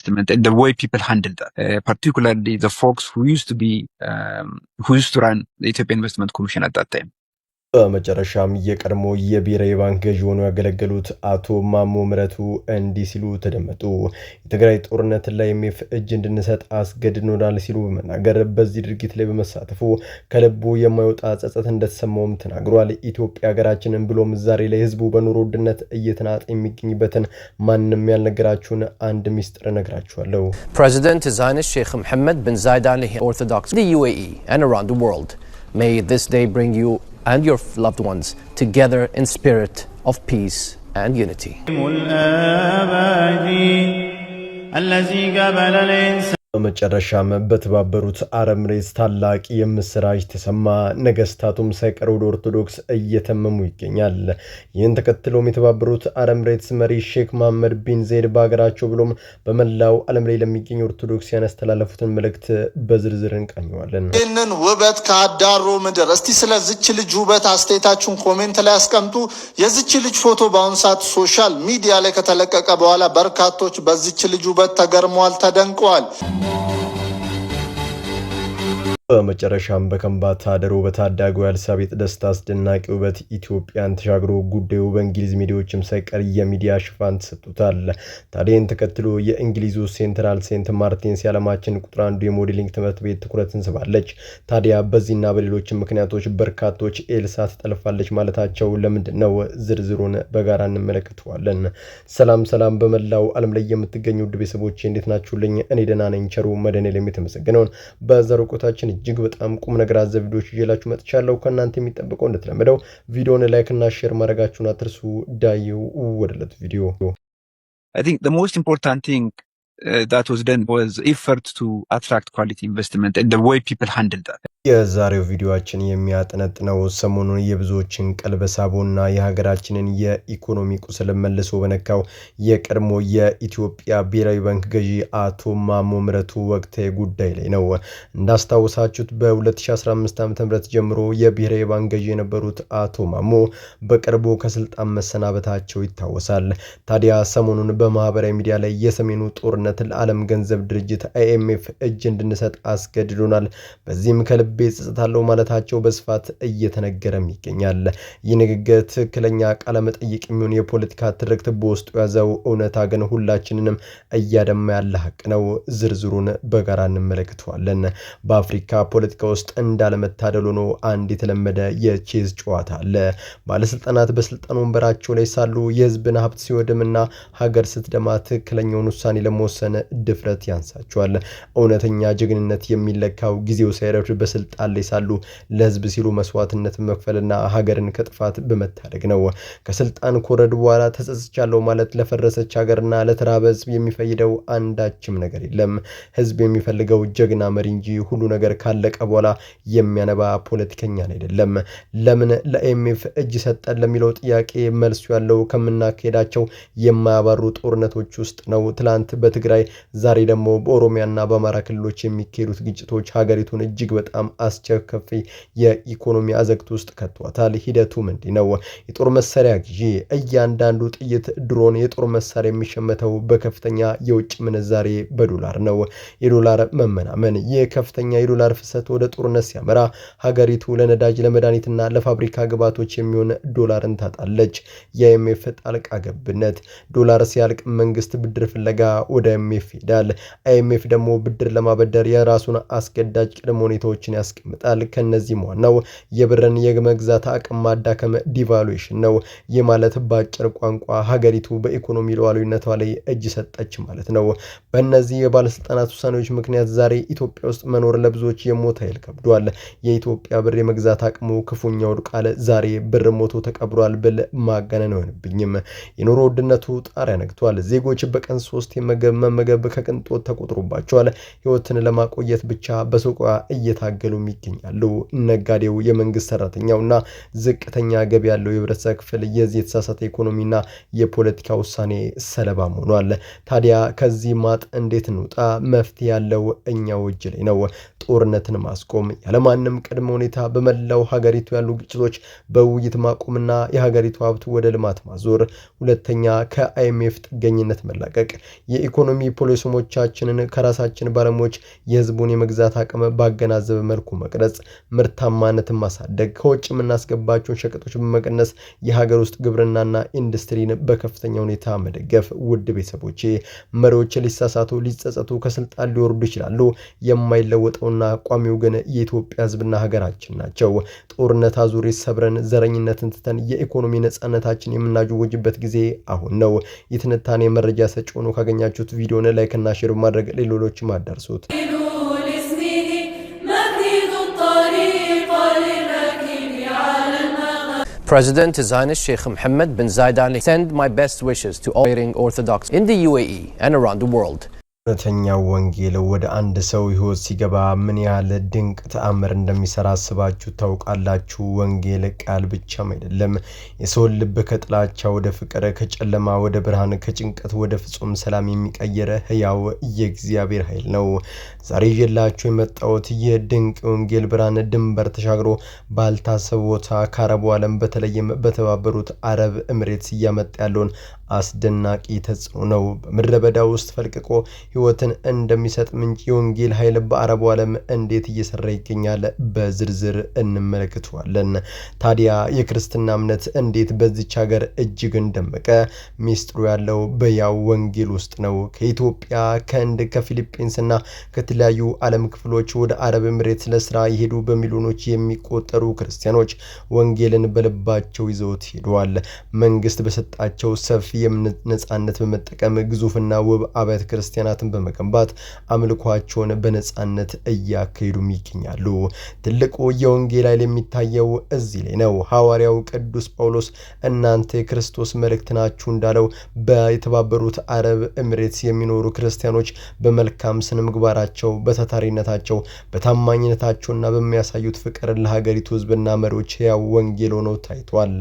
and the way people handle that, particularly the folks who used to run the Ethiopian Investment Commission at that time. በመጨረሻም የቀድሞ የብሔራዊ ባንክ ገዢ ሆነው ያገለገሉት አቶ ማሞ ምህረቱ እንዲህ ሲሉ ተደመጡ። የትግራይ ጦርነት ላይ እጅ እንድንሰጥ አስገድዶናል ሲሉ በመናገር በዚህ ድርጊት ላይ በመሳተፉ ከልቡ የማይወጣ ጸጸት እንደተሰማውም ተናግሯል። ኢትዮጵያ ሀገራችንን ብሎም ዛሬ ላይ ህዝቡ በኑሮ ውድነት እየተናጠ የሚገኝበትን ማንንም ያልነገራችሁን አንድ ሚስጥር ነግራችኋለሁ። President His Highness Sheikh Mohammed bin Zayed Al Nahyan Orthodox, the UAE and around the world. May this day bring you and your loved ones together in spirit of peace and unity. በመጨረሻም በተባበሩት አረብ ኤሚሬትስ ታላቅ የምስራች ተሰማ። ነገስታቱም ሳይቀር ወደ ኦርቶዶክስ እየተመሙ ይገኛል። ይህን ተከትሎም የተባበሩት አረብ ኤሚሬትስ መሪ ሼክ መሐመድ ቢን ዛይድ በሀገራቸው ብሎም በመላው ዓለም ላይ ለሚገኙ ኦርቶዶክሲያን ያስተላለፉትን መልእክት በዝርዝር እንቃኘዋለን። ይህንን ውበት ከአዳሮ ምድር እስቲ ስለዚች ልጅ ውበት አስተያየታችሁን ኮሜንት ላይ አስቀምጡ። የዚች ልጅ ፎቶ በአሁኑ ሰዓት ሶሻል ሚዲያ ላይ ከተለቀቀ በኋላ በርካቶች በዚች ልጅ ውበት ተገርመዋል፣ ተደንቀዋል። በመጨረሻም በከምባታ ደሮ በታዳጊው ኤልሳቤጥ ደስታ አስደናቂ ውበት ኢትዮጵያን ተሻግሮ ጉዳዩ በእንግሊዝ ሚዲያዎችም ሳይቀር የሚዲያ ሽፋን ተሰጥቷል። ታዲያን ተከትሎ የእንግሊዙ ሴንትራል ሴንት ማርቲንስ የዓለማችን ቁጥር አንዱ የሞዴሊንግ ትምህርት ቤት ትኩረትን ስባለች። ታዲያ በዚህና በሌሎች ምክንያቶች በርካቶች ኤልሳ ተጠልፋለች ማለታቸው ለምንድነው? ዝርዝሩን በጋራ እንመለከተዋለን። ሰላም በመላው ዓለም ላይ የምትገኙ ውድ ቤተሰቦቼ እንዴት ናችሁልኝ? እኔ ደህና ነኝ። ቸሩ መድኃኔዓለም የተመሰገነውን በዘሮቆታችን እጅግ በጣም ቁም ነገር አዘል ቪዲዮዎች ይዤላችሁ መጥቻለሁ። ከእናንተ የሚጠበቀው እንደተለመደው ቪዲዮውን ላይክ እና ሼር ማድረጋችሁን አትርሱ። ዳዩ ወደለት ቪዲዮ። I think the most important thing that was done was effort to attract quality investment and the way people handled that. የዛሬው ቪዲዮአችን የሚያጠነጥነው ሰሞኑን የብዙዎችን ቀልብ ሳቦና የሀገራችንን የኢኮኖሚ ቁስል መልሶ በነካው የቀድሞ የኢትዮጵያ ብሔራዊ ባንክ ገዢ አቶ ማሞ ምህረቱ ወቅታዊ ጉዳይ ላይ ነው። እንዳስታውሳችሁት በ2015 ዓ.ም ጀምሮ የብሔራዊ ባንክ ገዢ የነበሩት አቶ ማሞ በቅርቡ ከስልጣን መሰናበታቸው ይታወሳል። ታዲያ ሰሞኑን በማህበራዊ ሚዲያ ላይ የሰሜኑ ጦርነት ለዓለም ገንዘብ ድርጅት IMF እጅ እንድንሰጥ አስገድዶናል፣ በዚህም ከልብ ቤጽታለው ማለታቸው በስፋት እየተነገረም ይገኛል። ይህ ንግግር ትክክለኛ ቃለ መጠይቅ የሚሆን የፖለቲካ ትርክት በውስጡ ያዘው እውነታ ግን ሁላችንንም እያደማ ያለ ሀቅ ነው። ዝርዝሩን በጋራ እንመለከተዋለን። በአፍሪካ ፖለቲካ ውስጥ እንዳለመታደል ሆኖ አንድ የተለመደ የቼዝ ጨዋታ አለ። ባለስልጣናት በስልጣን ወንበራቸው ላይ ሳሉ የህዝብን ሀብት ሲወድምና ሀገር ስትደማ ትክክለኛውን ውሳኔ ለመወሰን ድፍረት ያንሳቸዋል። እውነተኛ ጀግንነት የሚለካው ጊዜው ሳይረፍድ ስልጣን ላይ ሳሉ ለህዝብ ሲሉ መስዋዕትነት መክፈልና ሀገርን ከጥፋት በመታደግ ነው። ከስልጣን ኮረድ በኋላ ተጸጽቻለሁ ማለት ለፈረሰች ሀገርና ለተራበ ህዝብ የሚፈይደው አንዳችም ነገር የለም። ህዝብ የሚፈልገው ጀግና መሪ እንጂ ሁሉ ነገር ካለቀ በኋላ የሚያነባ ፖለቲከኛ አይደለም። ለምን ለIMF እጅ ሰጠን ለሚለው ጥያቄ መልሱ ያለው ከምናካሄዳቸው የማያባሩ ጦርነቶች ውስጥ ነው። ትላንት በትግራይ ዛሬ ደግሞ በኦሮሚያና በአማራ ክልሎች የሚካሄዱት ግጭቶች ሀገሪቱን እጅግ በጣም አስቸጋሪ የኢኮኖሚ አዘቅት ውስጥ ከቷታል። ሂደቱ ምንድነው? የጦር መሳሪያ ግዢ። እያንዳንዱ ጥይት፣ ድሮን፣ የጦር መሳሪያ የሚሸመተው በከፍተኛ የውጭ ምንዛሬ በዶላር ነው። የዶላር መመናመን። የከፍተኛ የዶላር ፍሰት ወደ ጦርነት ሲያመራ ሀገሪቱ ለነዳጅ፣ ለመድኃኒትና ለፋብሪካ ግብዓቶች የሚሆን ዶላርን ታጣለች። የIMF ጣልቃ ገብነት። ዶላር ሲያልቅ መንግስት ብድር ፍለጋ ወደ IMF ይሄዳል። IMF ደግሞ ብድር ለማበደር የራሱን አስገዳጅ ቅድመ ሁኔታዎችን ያስቀምጣል። ከነዚህም ዋናው የብርን የመግዛት አቅም ማዳከም ዲቫሉዌሽን ነው። ይህ ማለት በአጭር ቋንቋ ሀገሪቱ በኢኮኖሚ ሉዓላዊነቷ ላይ እጅ ሰጠች ማለት ነው። በእነዚህ የባለስልጣናት ውሳኔዎች ምክንያት ዛሬ ኢትዮጵያ ውስጥ መኖር ለብዙዎች የሞት ኃይል ከብዷል። የኢትዮጵያ ብር የመግዛት አቅሙ ክፉኛ ወድቋል። ዛሬ ብር ሞቶ ተቀብሯል ብል ማጋነን አይሆንብኝም። የኑሮ ውድነቱ ጣሪያ ነግቷል። ዜጎች በቀን 3 መመገብ ከቅንጦት ተቆጥሮባቸዋል። ህይወትን ለማቆየት ብቻ በሱቋ እየታገሉ ይገኛሉ። ነጋዴው፣ የመንግስት ሰራተኛውና ዝቅተኛ ገቢ ያለው የህብረተሰብ ክፍል የዚህ የተሳሳተ ኢኮኖሚና የፖለቲካ ውሳኔ ሰለባ ሆኗል። ታዲያ ከዚህ ማጥ እንዴት እንውጣ? መፍትሄ ያለው እኛው እጅ ላይ ነው። ጦርነትን ማስቆም፣ ያለማንም ቅድመ ሁኔታ በመላው ሀገሪቱ ያሉ ግጭቶች በውይይት ማቆምና የሀገሪቱ ሀብት ወደ ልማት ማዞር። ሁለተኛ ከIMF ጥገኝነት መላቀቅ። የኢኮኖሚ የኢኮኖሚ ፖሊሲዎቻችንን ከራሳችን ባለሙያዎች የህዝቡን የመግዛት አቅም ባገናዘበ መልኩ መቅረጽ፣ ምርታማነትን ማሳደግ፣ ከውጭ የምናስገባቸውን ሸቀጦች በመቀነስ የሀገር ውስጥ ግብርናና ኢንዱስትሪን በከፍተኛ ሁኔታ መደገፍ። ውድ ቤተሰቦቼ መሪዎች ሊሳሳቱ ሊጸጸቱ ከስልጣን ሊወርዱ ይችላሉ። የማይለወጠውና ቋሚው ግን የኢትዮጵያ ህዝብና ሀገራችን ናቸው። ጦርነት አዙሪት ሰብረን ዘረኝነትን ትተን የኢኮኖሚ ነጻነታችን የምናጅወጅበት ጊዜ አሁን ነው። የትንታኔ መረጃ ሰጪ ሆኖ ካገኛችሁት ቪዲዮን ላይክ እና ሼር ማድረግ ሌሎችም አዳርሱት። President His Highness Sheikh Mohammed bin Zayed Al Nahyan send my best wishes to all Orthodox in the UAE and around the world. እውነተኛው ወንጌል ወደ አንድ ሰው ህይወት ሲገባ ምን ያህል ድንቅ ተአምር እንደሚሰራ አስባችሁ ታውቃላችሁ? ወንጌል ቃል ብቻም አይደለም። የሰውን ልብ ከጥላቻ ወደ ፍቅር፣ ከጨለማ ወደ ብርሃን፣ ከጭንቀት ወደ ፍጹም ሰላም የሚቀየር ህያው የእግዚአብሔር ኃይል ነው። ዛሬ ይዤላችሁ የመጣሁት ይህ ድንቅ ወንጌል ብርሃን ድንበር ተሻግሮ ባልታሰበ ቦታ ከአረቡ ዓለም በተለይም በተባበሩት አረብ ኤሚሬትስ እያመጣ ያለውን አስደናቂ ተጽዕኖ ነው። በምድረ በዳ ውስጥ ፈልቅቆ ህይወትን እንደሚሰጥ ምንጭ የወንጌል ኃይል በአረቡ ዓለም እንዴት እየሰራ ይገኛል በዝርዝር እንመለከተዋለን። ታዲያ የክርስትና እምነት እንዴት በዚች ሀገር እጅግ እንደመቀ ሚስጥሩ ያለው በያው ወንጌል ውስጥ ነው። ከኢትዮጵያ፣ ከህንድ፣ ከፊሊፒንስና ከተለያዩ ዓለም ክፍሎች ወደ አረብ ኤሚሬትስ ለስራ የሄዱ በሚሊዮኖች የሚቆጠሩ ክርስቲያኖች ወንጌልን በልባቸው ይዘውት ሄደዋል። መንግስት በሰጣቸው ሰፊ የእምነት ነጻነት በመጠቀም ግዙፍና ውብ አብያተ ክርስቲያናትን በመገንባት አምልኳቸውን በነጻነት እያካሄዱም ይገኛሉ። ትልቁ የወንጌል ኃይል የሚታየው እዚህ ላይ ነው። ሐዋርያው ቅዱስ ጳውሎስ እናንተ የክርስቶስ መልእክት ናችሁ እንዳለው በተባበሩት አረብ ኤሚሬትስ የሚኖሩ ክርስቲያኖች በመልካም ስነ ምግባራቸው፣ በታታሪነታቸው፣ በታማኝነታቸውና በሚያሳዩት ፍቅር ለሀገሪቱ ህዝብና መሪዎች ያው ወንጌል ሆነው ታይቷል።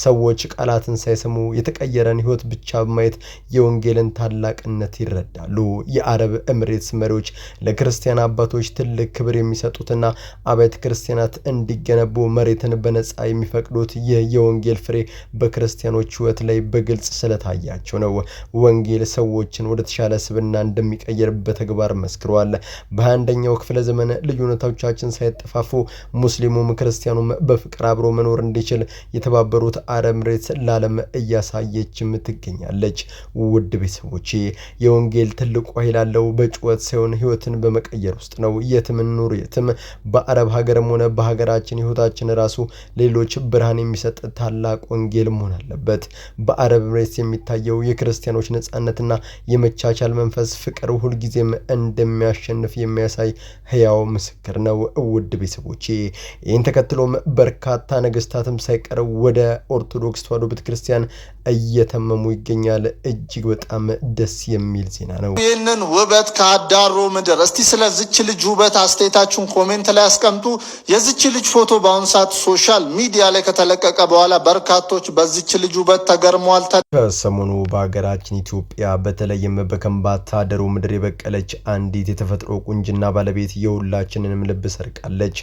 ሰዎች ቃላትን ሳይሰሙ የተቀየረን ህይወት ብቻ በማየት የወንጌልን ታላቅነት ይረዳሉ። የአረብ ኤሚሬትስ መሪዎች ለክርስቲያን አባቶች ትልቅ ክብር የሚሰጡትና አብያተ ክርስቲያናት እንዲገነቡ መሬትን በነጻ የሚፈቅዱት ይህ የወንጌል ፍሬ በክርስቲያኖች ህይወት ላይ በግልጽ ስለታያቸው ነው። ወንጌል ሰዎችን ወደ ተሻለ ስብዕና እንደሚቀየር በተግባር መስክሯል። በ21ኛው ክፍለ ዘመን ልዩነቶቻችን ሳይጠፋፉ ሙስሊሙም ክርስቲያኑም በፍቅር አብሮ መኖር እንዲችል የተባበሩት አረብ ኤሚሬትስ ለዓለም እያሳየችም ትገኛለች። ውድ ቤተሰቦቼ የወንጌል ትልቁ ኃይል ያለው በጩኸት ሳይሆን ህይወትን በመቀየር ውስጥ ነው። የትም ኑር የትም በአረብ ሀገርም ሆነ በሀገራችን ህይወታችን ራሱ ሌሎች ብርሃን የሚሰጥ ታላቅ ወንጌል መሆን አለበት። በአረብ ኤሚሬትስ የሚታየው የክርስቲያኖች ነጻነትና የመቻቻል መንፈስ ፍቅር ሁልጊዜም እንደሚያሸንፍ የሚያሳይ ህያው ምስክር ነው። ውድ ቤተሰቦቼ ይህን ተከትሎም በርካታ ነገስታትም ሳይቀር ወደ ኦርቶዶክስ ተዋሕዶ ቤተክርስቲያን እየተመሙ ይገኛል። እጅግ በጣም ደስ የሚል ዜና ነው። ይህንን ውበት ከአዳሮ ምድር እስቲ ስለዚች ልጅ ውበት አስተያየታችሁን ኮሜንት ላይ አስቀምጡ። የዚች ልጅ ፎቶ በአሁኑ ሰዓት ሶሻል ሚዲያ ላይ ከተለቀቀ በኋላ በርካቶች በዚች ልጅ ውበት ተገርመዋል። ከሰሞኑ በሀገራችን ኢትዮጵያ በተለይም በከምባታ ደሮ ምድር የበቀለች አንዲት የተፈጥሮ ቁንጅና ባለቤት የሁላችንንም ልብ ሰርቃለች።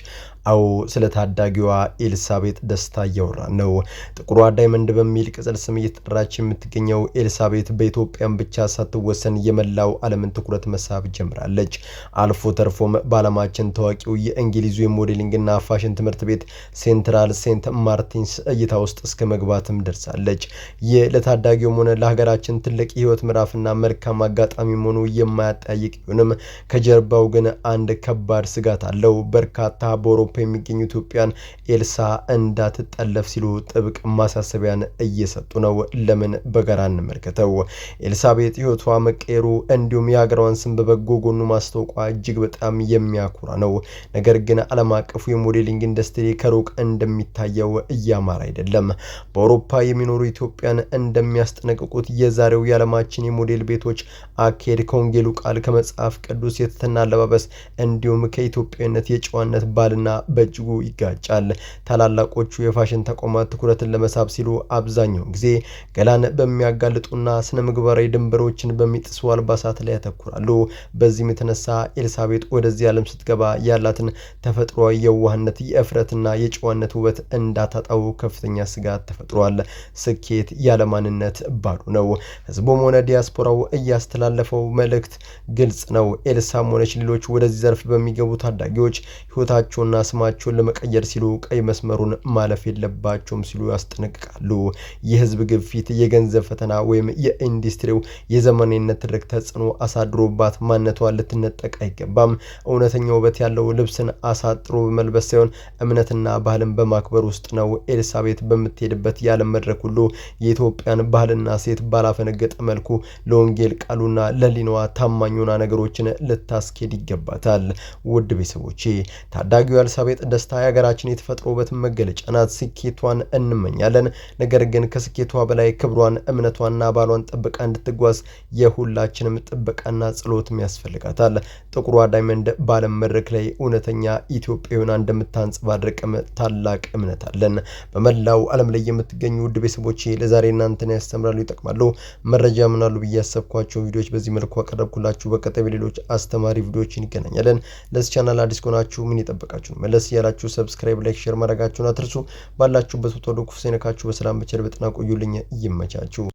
አዎ ስለ ታዳጊዋ ኤልሳቤጥ ደስታ እያወራን ነው። ጥቁሯ ዳይመንድ በሚል ቅጽል ስም እየተጠራች የምትገኘው ኤልሳቤጥ በኢትዮጵያም ብቻ ሳትወሰን የመላው ዓለምን ትኩረት መሳብ ጀምራለች። አልፎ ተርፎም በዓለማችን ታዋቂው የእንግሊዙ የሞዴሊንግና ፋሽን ትምህርት ቤት ሴንትራል ሴንት ማርቲንስ እይታ ውስጥ እስከ መግባትም ደርሳለች። ይህ ለታዳጊውም ሆነ ለሀገራችን ትልቅ የህይወት ምዕራፍና መልካም አጋጣሚ መሆኑ የማያጠያይቅ ቢሆንም ከጀርባው ግን አንድ ከባድ ስጋት አለው። በርካታ በአውሮፓ የሚገኙ ኢትዮጵያን ኤልሳ እንዳትጠለፍ ሲሉ ጥብቅ ማሳሰቢያን እየሰጡ ነው። ለምን በጋራ እንመልከተው። ኤልሳቤጥ ህይወቷ መቀየሩ እንዲሁም የሀገሯን ስም በበጎ ጎኑ ማስተዋወቋ እጅግ በጣም የሚያኮራ ነው። ነገር ግን ዓለም አቀፉ የሞዴሊንግ ኢንዱስትሪ ከሩቅ እንደሚታየው እያማረ አይደለም። በአውሮፓ የሚኖሩ ኢትዮጵያን እንደሚያስጠነቅቁት የዛሬው የዓለማችን የሞዴል ቤቶች አካሄድ ከወንጌሉ ቃል ከመጽሐፍ ቅዱስ የትህትና አለባበስ እንዲሁም ከኢትዮጵያዊነት የጨዋነት ባልና በእጅጉ ይጋጫል። ታላላቆቹ የፋሽን ተቋማት ትኩረትን ለመሳብ ሲሉ አብዛኛውን ጊዜ ገላን በሚያጋልጡና ስነ ምግባራዊ ድንበሮችን በሚጥሱ አልባሳት ላይ ያተኩራሉ። በዚህም የተነሳ ኤልሳቤጥ ወደዚህ ዓለም ስትገባ ያላትን ተፈጥሯዊ የዋህነት፣ የእፍረትና የጨዋነት ውበት እንዳታጣው ከፍተኛ ስጋት ተፈጥሯል። ስኬት ያለ ማንነት ባዶ ነው። ህዝቡም ሆነ ዲያስፖራው እያስተላለፈው መልእክት ግልጽ ነው። ኤልሳም ሆነች ሌሎች ወደዚህ ዘርፍ በሚገቡ ታዳጊዎች ህይወታቸውና ስማቸውን ለመቀየር ሲሉ ቀይ መስመሩን ማለፍ የለባቸውም ሲሉ ያስጠነቅቃሉ። የህዝብ ግፊት፣ የገንዘብ ፈተና ወይም የኢንዱስትሪው የዘመናዊነት ትርክ ተጽዕኖ አሳድሮባት ማንነቷን ልትነጠቅ አይገባም። እውነተኛ ውበት ያለው ልብስን አሳጥሮ በመልበስ ሳይሆን እምነትና ባህልን በማክበር ውስጥ ነው። ኤልሳቤጥ በምትሄድበት የዓለም መድረክ ሁሉ የኢትዮጵያን ባህልና ሴት ባላፈነገጠ መልኩ ለወንጌል ቃሉና ለሊናዋ ታማኙና ነገሮችን ልታስኬድ ይገባታል። ውድ ቤተሰቦቼ ታዳጊው ኤልሳቤጥ ደስታ የሀገራችን የተፈጥሮ ውበት መገለጫ ናት። ስኬቷን እንመኛለን። ነገር ግን ከስኬቷ በላይ ክብሯን፣ እምነቷና ባሏን ጠብቃ እንድትጓዝ የሁላችንም ጥበቃና ጸሎትም ያስፈልጋታል። ጥቁሯ ዳይመንድ በዓለም መድረክ ላይ እውነተኛ ኢትዮጵያዊና እንደምታንጸባርቅም ታላቅ እምነት አለን። በመላው ዓለም ላይ የምትገኙ ውድ ቤተሰቦቼ ለዛሬ እናንተን ያስተምራሉ፣ ይጠቅማሉ፣ መረጃ ምናሉ ብዬ ያሰብኳቸው ቪዲዮዎች በዚህ መልኩ አቀረብኩላችሁ። በቀጣይ በሌሎች አስተማሪ ቪዲዮዎች እንገናኛለን። ለዚህ ቻናል አዲስ ከሆናችሁ ምን ይጠብቃችሁ? መለስ ያላችሁ ሰብስክራይብ፣ ላይክ፣ ሼር ማድረጋችሁን አትርሱ። ባላችሁበት ወጥቶ ክፉ ሳይነካችሁ በሰላም በቸር በጤና ቆዩልኝ። ይመቻችሁ።